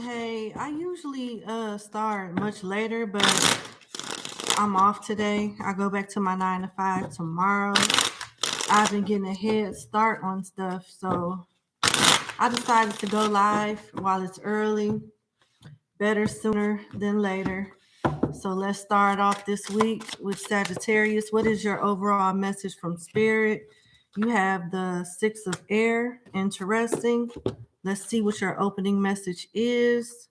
Hey, I usually start much later, but I'm off today. I go back to my 9 to 5 tomorrow. I've been getting a head start on stuff, so I decided to go live while it's early. Better sooner than later. So let's start off this week with Sagittarius. What is your overall message from Spirit? You have the Six of Air. Interesting. Let's see what your opening message is.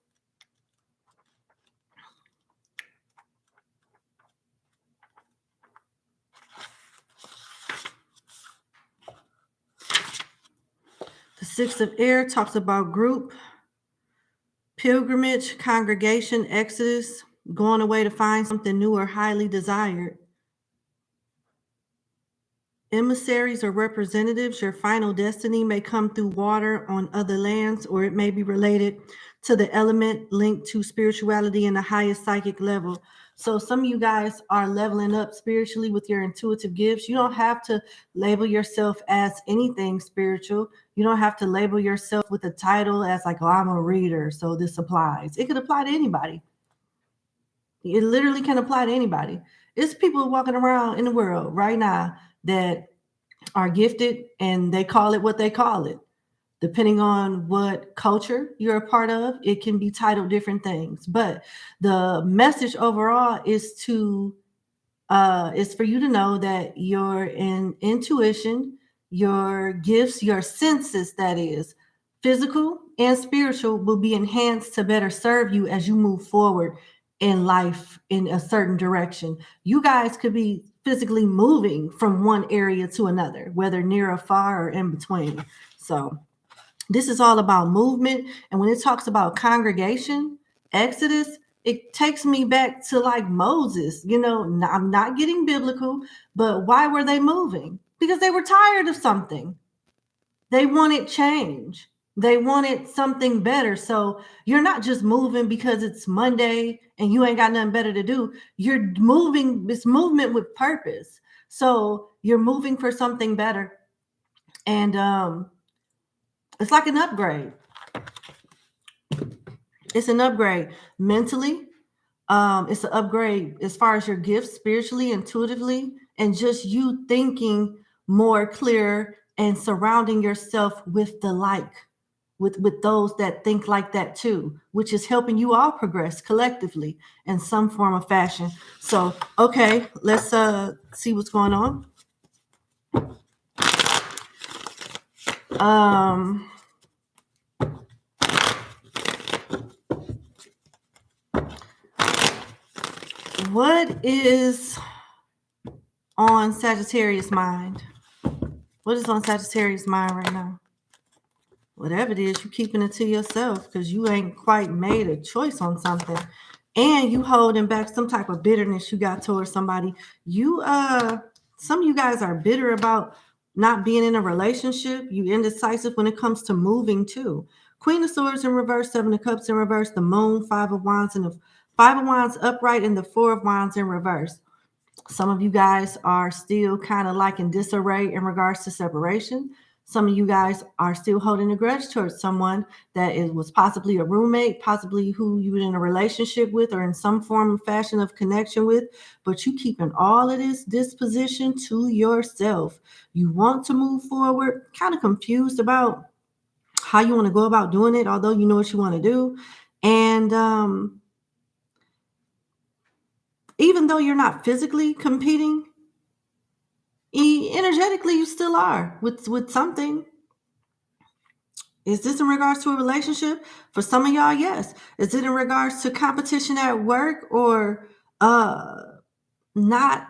The Six of Air talks about group, pilgrimage, congregation, exodus, going away to find something new or highly desired. Emissaries or representatives, your final destiny may come through water on other lands, or it may be related to the element linked to spirituality in the highest psychic level. So some of you guys are leveling up spiritually with your intuitive gifts. You don't have to label yourself as anything spiritual. You don't have to label yourself with a title as like, oh, I'm a reader, so this applies. It could apply to anybody. It literally can apply to anybody. It's people walking around in the world right now that are gifted and they call it what they call it. Depending on what culture you're a part of, it can be titled different things. But the message overall is for you to know that your intuition, your gifts, your senses, that is, physical and spiritual, will be enhanced to better serve you as you move forward in life in a certain direction. You guys could be physically moving from one area to another, whether near or far or in between. So this is all about movement. And when it talks about congregation, Exodus, it takes me back to like Moses. You know, I'm not getting biblical, but why were they moving? Because they were tired of something. They wanted change. They wanted something better. So you're not just moving because it's Monday and you ain't got nothing better to do. You're moving, this movement with purpose. So you're moving for something better. And it's like an upgrade. It's an upgrade mentally. It's an upgrade as far as your gifts spiritually, intuitively, and just you thinking more clear and surrounding yourself with the like, with those that think like that too, which is helping you all progress collectively in some form of fashion. So, okay, let's see what's going on. What is on Sagittarius' mind? What is on Sagittarius' mind right now? Whatever it is, you're keeping it to yourself because you ain't quite made a choice on something. And you holding back some type of bitterness you got towards somebody. You some of you guys are bitter about not being in a relationship. You indecisive when it comes to moving too. Queen of Swords in reverse, Seven of Cups in reverse, the Moon, Five of Wands, and the Five of Wands upright, and the Four of Wands in reverse. Some of you guys are still kind of like in disarray in regards to separation. Some of you guys are still holding a grudge towards someone that was possibly a roommate, possibly who you were in a relationship with or in some form of fashion of connection with, but you keeping all of this disposition to yourself. You want to move forward, kind of confused about how you want to go about doing it, although you know what you want to do. And even though you're not physically competing, energetically you still are with something. Is this in regards to a relationship? For some of y'all, yes. Is it in regards to competition at work or not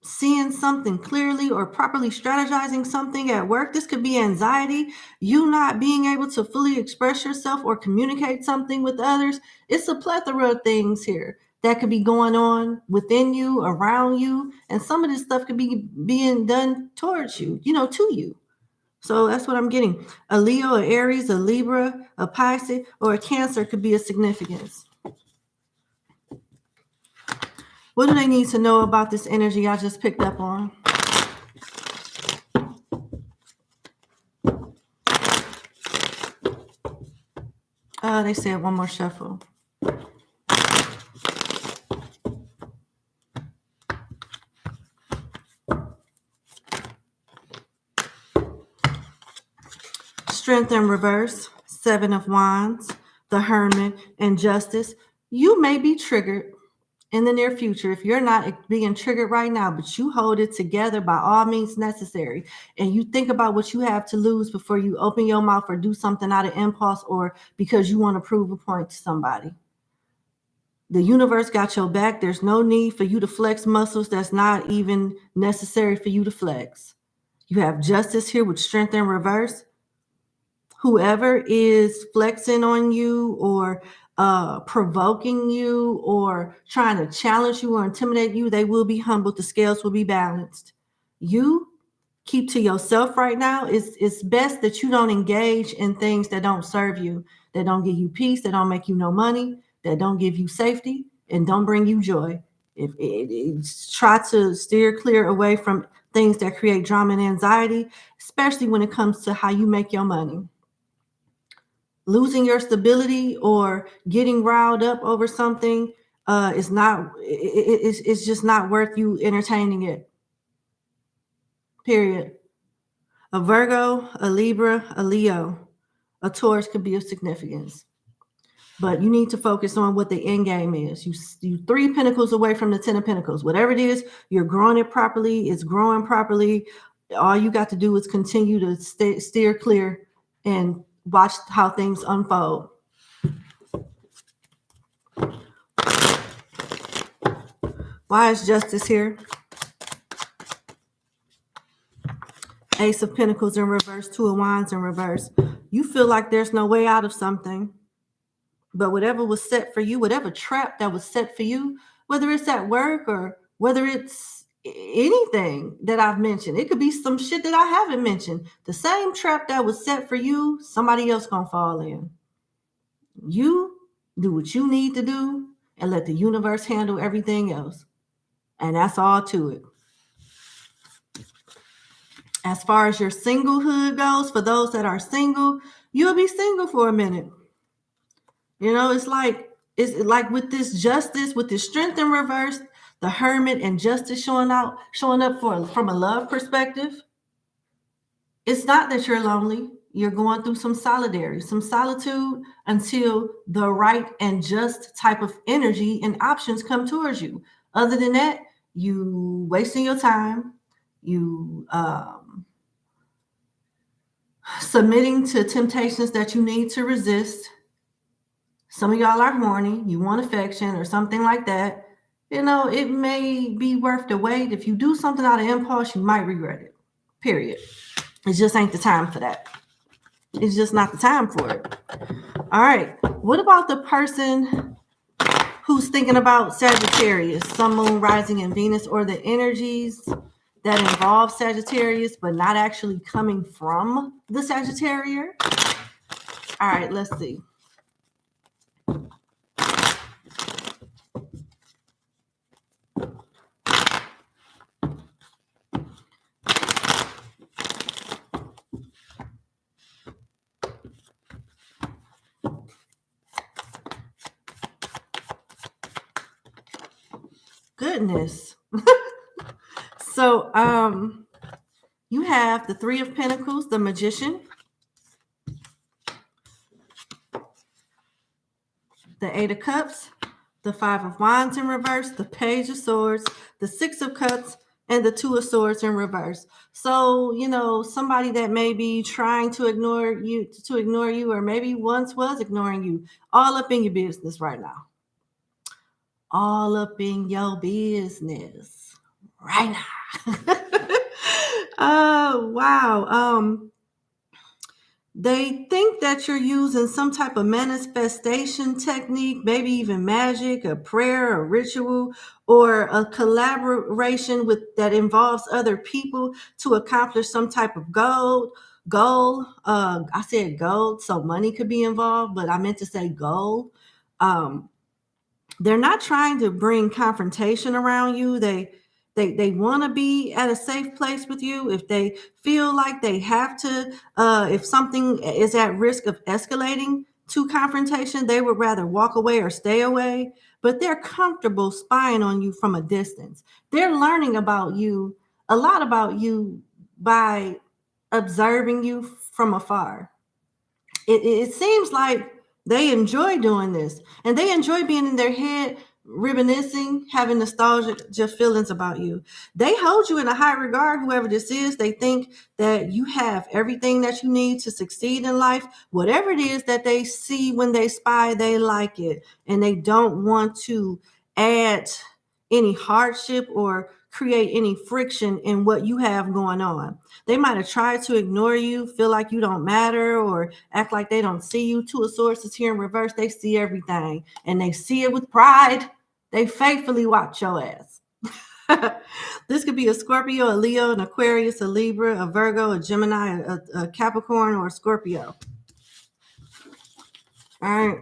seeing something clearly or properly strategizing something at work? This could be anxiety, you not being able to fully express yourself or communicate something with others. It's a plethora of things here that could be going on within you, around you, and some of this stuff could be being done towards you, to you. So that's what I'm getting. A Leo, a Aries, a Libra, a Pisces, or a Cancer could be a significance. What do they need to know about this energy I just picked up on? They said one more shuffle. Strength in reverse, 7 of Wands, the Hermit, and Justice. You may be triggered in the near future. If you're not being triggered right now, but you hold it together by all means necessary, and you think about what you have to lose before you open your mouth or do something out of impulse or because you want to prove a point to somebody. The universe got your back. There's no need for you to flex muscles that's not even necessary for you to flex. You have Justice here with strength in reverse. Whoever is flexing on you or provoking you or trying to challenge you or intimidate you, they will be humbled. The scales will be balanced. You keep to yourself right now. It's best that you don't engage in things that don't serve you, that don't give you peace, that don't make you no money, that don't give you safety, and don't bring you joy. Try to steer clear away from things that create drama and anxiety, especially when it comes to how you make your money. Losing your stability or getting riled up over something is not, it's just not worth you entertaining it. Period. A Virgo, a Libra, a Leo, a Taurus could be of significance. But you need to focus on what the end game is. You 3 pentacles away from the 10 of pentacles. Whatever it is, you're growing it properly. It's growing properly. All you got to do is continue to steer clear and watch how things unfold. Why is Justice here? Ace of Pentacles in reverse, 2 of Wands in reverse. You feel like there's no way out of something. But whatever was set for you, whatever trap that was set for you, whether it's at work or whether it's anything that I've mentioned, it could be some shit that I haven't mentioned. The same trap that was set for you, somebody else gonna fall in. You do what you need to do and let the universe handle everything else. And that's all to it. As far as your singlehood goes, for those that are single, you'll be single for a minute. You know, it's like with this Justice, with this strength in reverse, the Hermit and Justice showing up from a love perspective. It's not that you're lonely. You're going through some solidarity, some solitude until the right and just type of energy and options come towards you. Other than that, you wasting your time, you submitting to temptations that you need to resist. Some of y'all are horny, you want affection or something like that. You know, it may be worth the wait. If you do something out of impulse, you might regret it. Period. It just ain't the time for that. It's just not the time for it. All right. What about the person who's thinking about Sagittarius, Sun, Moon, Rising, and Venus, or the energies that involve Sagittarius, but not actually coming from the Sagittarius? All right, let's see. Goodness. So you have the 3 of Pentacles, the Magician, the 8 of Cups, the 5 of Wands in reverse, the Page of Swords, the 6 of Cups, and the 2 of Swords in reverse. So, you know, somebody that may be trying to ignore you, or maybe once was ignoring you, all up in your business right now. All up in your business right now. Oh, wow. They think that you're using some type of manifestation technique, maybe even magic, a prayer, a ritual, or a collaboration that involves other people to accomplish some type of goal. I said gold, so money could be involved, but I meant to say goal. They're not trying to bring confrontation around you. They want to be at a safe place with you. If they feel like they have to, if something is at risk of escalating, to confrontation. They would rather walk away or stay away, but they're comfortable spying on you from a distance. They're learning about you, a lot about you, by observing you from afar. It seems like they enjoy doing this, and they enjoy being in their head, reminiscing, having nostalgia feelings about you. They hold you in a high regard, whoever this is. They think that you have everything that you need to succeed in life. Whatever it is that they see when they spy, they like it, and they don't want to add any hardship or create any friction in what you have going on. They might have tried to ignore you, feel like you don't matter, or act like they don't see you. Two of Swords is here in reverse. They see everything, and they see it with pride. They faithfully watch your ass. This could be a Scorpio, a Leo, an Aquarius, a Libra, a Virgo, a Gemini, a Capricorn, or a Scorpio. All right.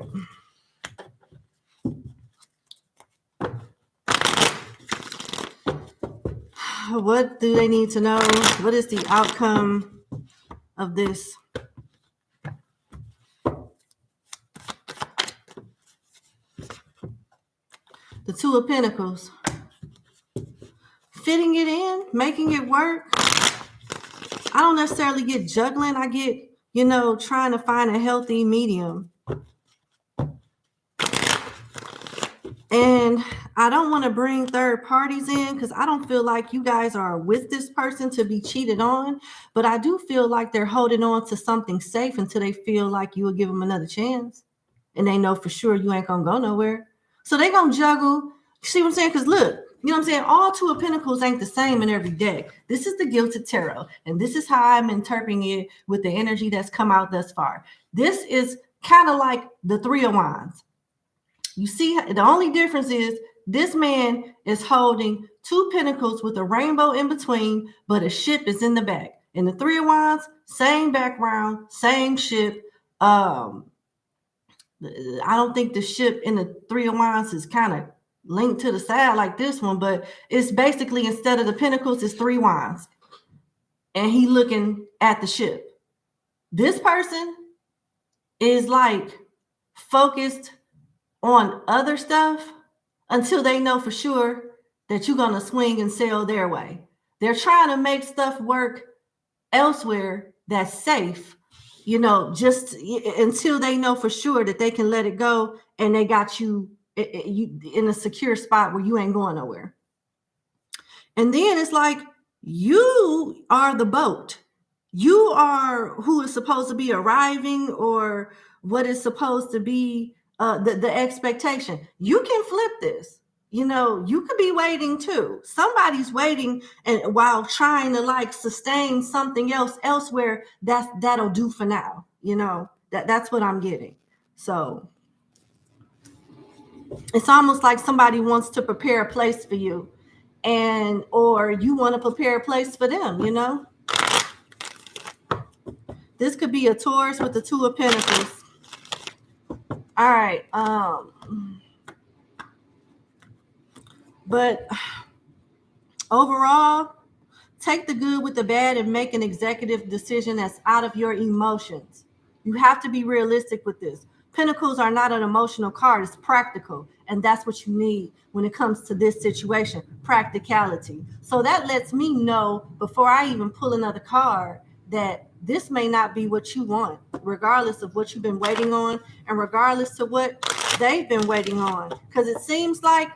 What do they need to know? What is the outcome of this? The Two of Pentacles. Fitting it in, making it work. I don't necessarily get juggling. I get, trying to find a healthy medium. And I don't want to bring third parties in because I don't feel like you guys are with this person to be cheated on. But I do feel like they're holding on to something safe until they feel like you will give them another chance. And they know for sure you ain't going to go nowhere. So they're going to juggle. See what I'm saying? Because look, you know what I'm saying? All Two of Pentacles ain't the same in every deck. This is the Gilded Tarot. And this is how I'm interpreting it with the energy that's come out thus far. This is kind of like the Three of Wands. You see, the only difference is this man is holding two pentacles with a rainbow in between, but a ship is in the back. In the Three of Wands, same background, same ship. I don't think the ship in the Three of Wands is kind of linked to the side like this one, but it's basically, instead of the pentacles, it's three wands. And he looking at the ship. This person is like focused on other stuff until they know for sure that you're going to swing and sail their way. They're trying to make stuff work elsewhere that's safe, just until they know for sure that they can let it go and they got you in a secure spot where you ain't going nowhere. And then it's like, you are the boat. You are who is supposed to be arriving, or what is supposed to be the expectation. You can flip this. You could be waiting too. Somebody's waiting and while trying to sustain something else elsewhere that'll do for now. That's what I'm getting. So it's almost like somebody wants to prepare a place for you, or you want to prepare a place for them, This could be a Taurus with the Two of Pentacles. All right. But overall, take the good with the bad and make an executive decision that's out of your emotions. You have to be realistic with this. Pentacles are not an emotional card. It's practical. And that's what you need when it comes to this situation, practicality. So that lets me know before I even pull another card that this may not be what you want, regardless of what you've been waiting on and regardless of what they've been waiting on. Because it seems like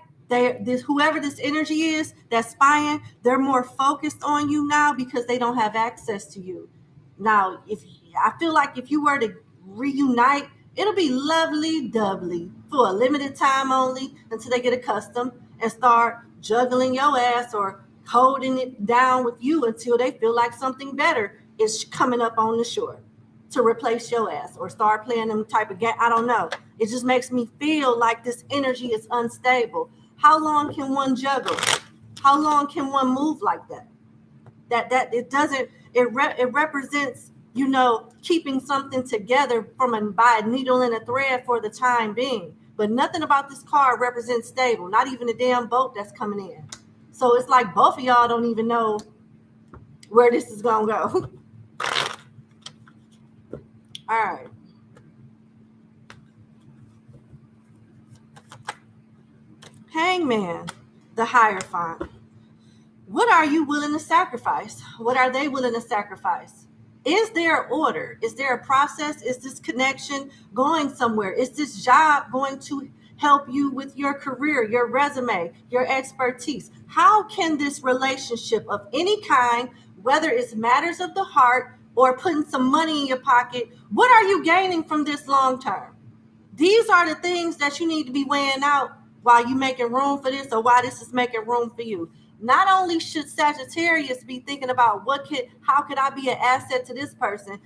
whoever this energy is that's spying, they're more focused on you now because they don't have access to you. Now, I feel like if you were to reunite, it'll be lovely doubly for a limited time only until they get accustomed and start juggling your ass or holding it down with you until they feel like something better is coming up on the shore to replace your ass or start playing them type of game. I don't know. It just makes me feel like this energy is unstable. How long can one juggle? How long can one move like that? That it doesn't. It represents, keeping something together by a needle and a thread for the time being. But nothing about this card represents stable. Not even the damn boat that's coming in. So it's like both of y'all don't even know where this is gonna go. All right. Hangman, the Hierophant. What are you willing to sacrifice? What are they willing to sacrifice? Is there order? Is there a process? Is this connection going somewhere? Is this job going to help you with your career, your resume, your expertise? How can this relationship of any kind, whether it's matters of the heart or putting some money in your pocket, what are you gaining from this long term? These are the things that you need to be weighing out while you're making room for this, or why this is making room for you. Not only should Sagittarius be thinking about how could I be an asset to this person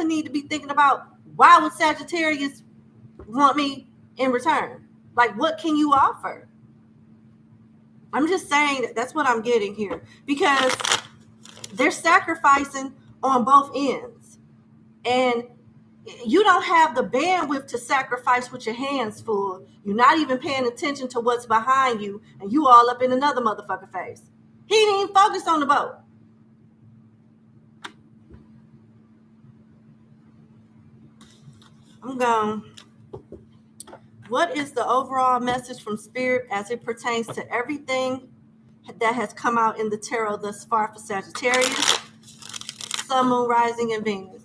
need to be thinking about, why would Sagittarius want me in return? Like, what can you offer? I'm just saying that's what I'm getting here, because they're sacrificing on both ends, and you don't have the bandwidth to sacrifice with your hands full. You're not even paying attention to what's behind you, and you all up in another motherfucker face. He didn't even focus on the boat. I'm gone. What is the overall message from Spirit as it pertains to everything that has come out in the tarot thus far for Sagittarius, Sun, Moon, Rising, and Venus?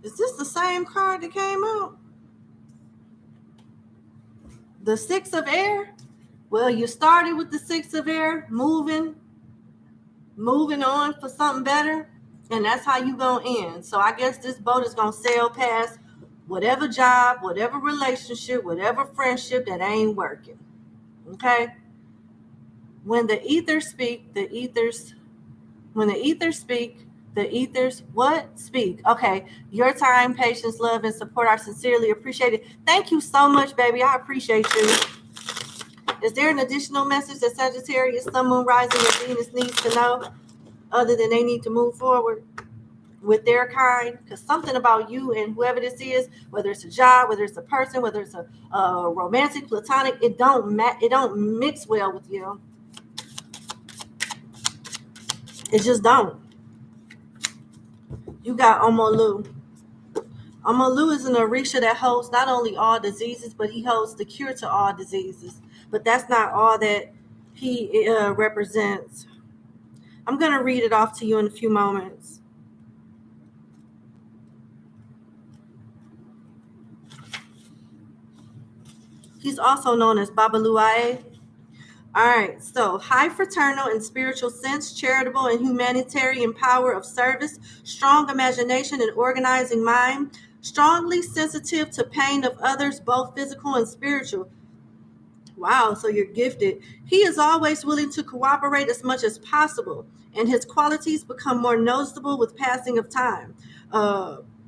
Is this the same card that came out? The Six of Air? Well, you started with the Six of Air, moving on for something better, and that's how you gonna end. So I guess this boat is gonna sail past whatever job, whatever relationship, whatever friendship that ain't working. Okay? When the ethers speak, the ethers what? Speak. Okay. Your time, patience, love, and support are sincerely appreciated. Thank you so much, baby. I appreciate you. Is there an additional message that Sagittarius, Sun, Moon, Rising, and Venus needs to know, other than they need to move forward with their kind? Because something about you and whoever this is, whether it's a job, whether it's a person, whether it's a romantic, platonic, it don't mix well with you. It just don't. You got Omolu. Omolu is an Orisha that holds not only all diseases, but he holds the cure to all diseases. But that's not all that he represents. I'm going to read it off to you in a few moments. He's also known as Babaluae. All right, so high fraternal and spiritual sense, charitable and humanitarian power of service, strong imagination and organizing mind, strongly sensitive to pain of others, both physical and spiritual. Wow, so you're gifted. He is always willing to cooperate as much as possible, and his qualities become more noticeable with passing of time.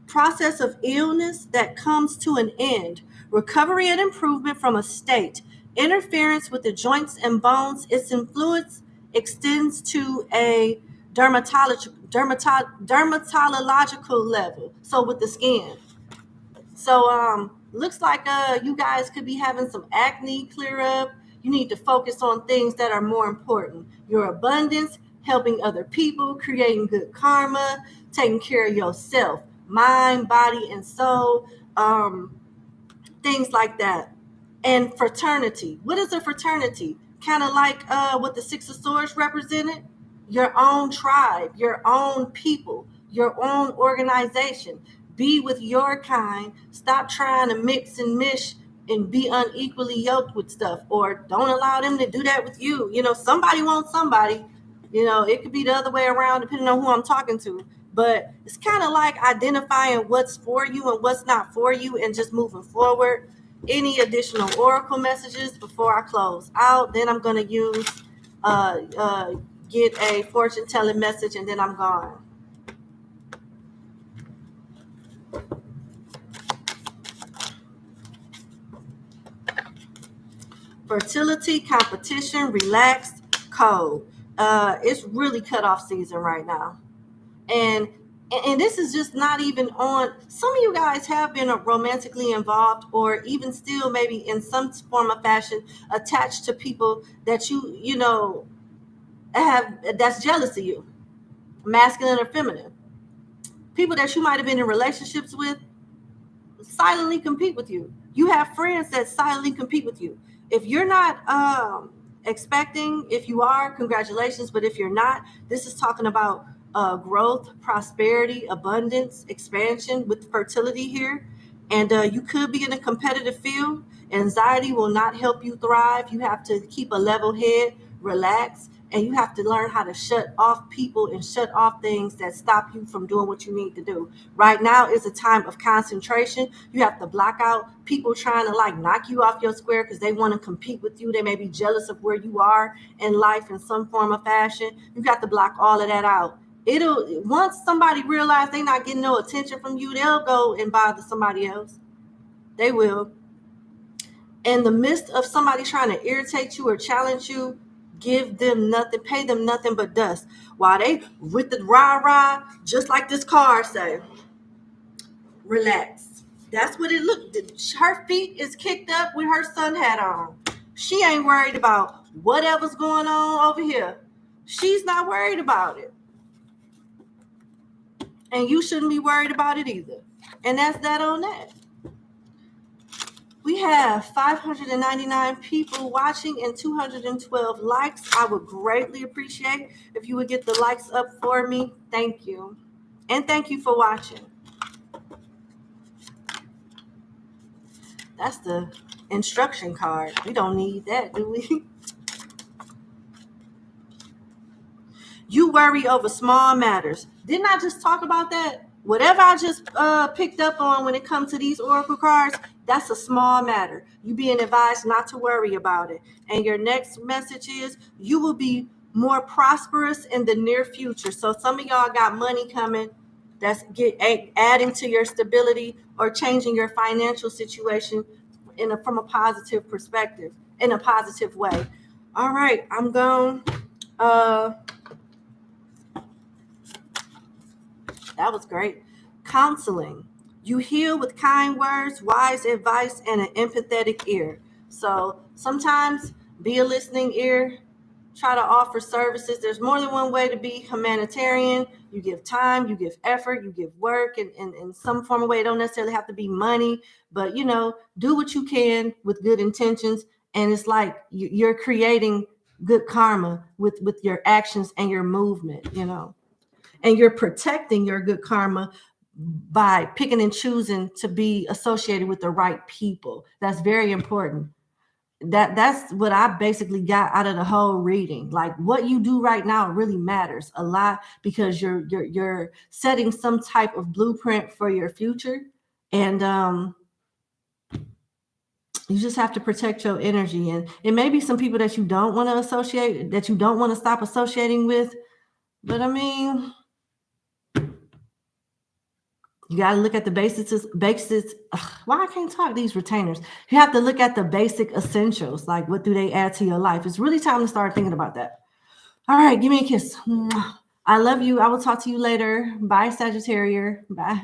Process of illness that comes to an end, recovery and improvement from a state, interference with the joints and bones. Its influence extends to a dermatological level, so with the skin. So looks like you guys could be having some acne clear up. You need to focus on things that are more important. Your abundance, helping other people, creating good karma, taking care of yourself, mind, body, and soul, things like that. And fraternity. What is a fraternity? Kind of like what the Six of Swords represented. Your own tribe, your own people, your own organization. Be with your kind. Stop trying to mix and mish and be unequally yoked with stuff, or don't allow them to do that with you. You know, somebody wants somebody. You know, it could be the other way around depending on who I'm talking to. But it's kind of like identifying what's for you and what's not for you and just moving forward. Any additional oracle messages before I close out? Then I'm going to use get a fortune telling message, and then I'm gone. Fertility, competition, relaxed, cold. It's really cutoff season right now. And And this is just not even on, some of you guys have been romantically involved, or even still maybe in some form of fashion attached to people that you know have, that's jealous of you, masculine or feminine. People that you might have been in relationships with silently compete with you. You have friends that silently compete with you. If you're not expecting, if you are, congratulations. But if you're not, this is talking about growth, prosperity, abundance, expansion with fertility here. And you could be in a competitive field. Anxiety will not help you thrive. You have to keep a level head, relax, and you have to learn how to shut off people and shut off things that stop you from doing what you need to do. Right now is a time of concentration. You have to block out people trying to like knock you off your square because they want to compete with you. They may be jealous of where you are in life in some form of fashion. You got to block all of that out. It'll, once somebody realize they're not getting no attention from you, they'll go and bother somebody else. They will. In the midst of somebody trying to irritate you or challenge you, give them nothing, pay them nothing but dust. While they with the rah-rah, just like this card say, relax. That's what it looked. Her feet is kicked up with her sun hat on. She ain't worried about whatever's going on over here. She's not worried about it. And you shouldn't be worried about it either. And that's that on that. We have 599 people watching and 212 likes. I would greatly appreciate if you would get the likes up for me. Thank you. And thank you for watching. That's the instruction card. We don't need that, do we? You worry over small matters. Didn't I just talk about that? Whatever I just picked up on when it comes to these oracle cards, that's a small matter. You being advised not to worry about it. And your next message is you will be more prosperous in the near future. So some of y'all got money coming that's adding to your stability or changing your financial situation from a positive perspective, in a positive way. All right, I'm going. That was great. Counseling. You heal with kind words, wise advice, and an empathetic ear. So sometimes be a listening ear. Try to offer services. There's more than one way to be humanitarian. You give time, you give effort, you give work in some form of way. It don't necessarily have to be money, but you know, do what you can with good intentions. And it's like you're creating good karma with your actions and your movement, you know. And you're protecting your good karma by picking and choosing to be associated with the right people. That's very important. That's what I basically got out of the whole reading. Like what you do right now really matters a lot because you're setting some type of blueprint for your future. And you just have to protect your energy. And it may be some people that you don't want to associate, that you don't want to stop associating with. But I mean, you got to look at the basics. Why I can't talk these retainers? You have to look at the basic essentials. Like, what do they add to your life? It's really time to start thinking about that. All right, give me a kiss. I love you. I will talk to you later. Bye, Sagittarius. Bye.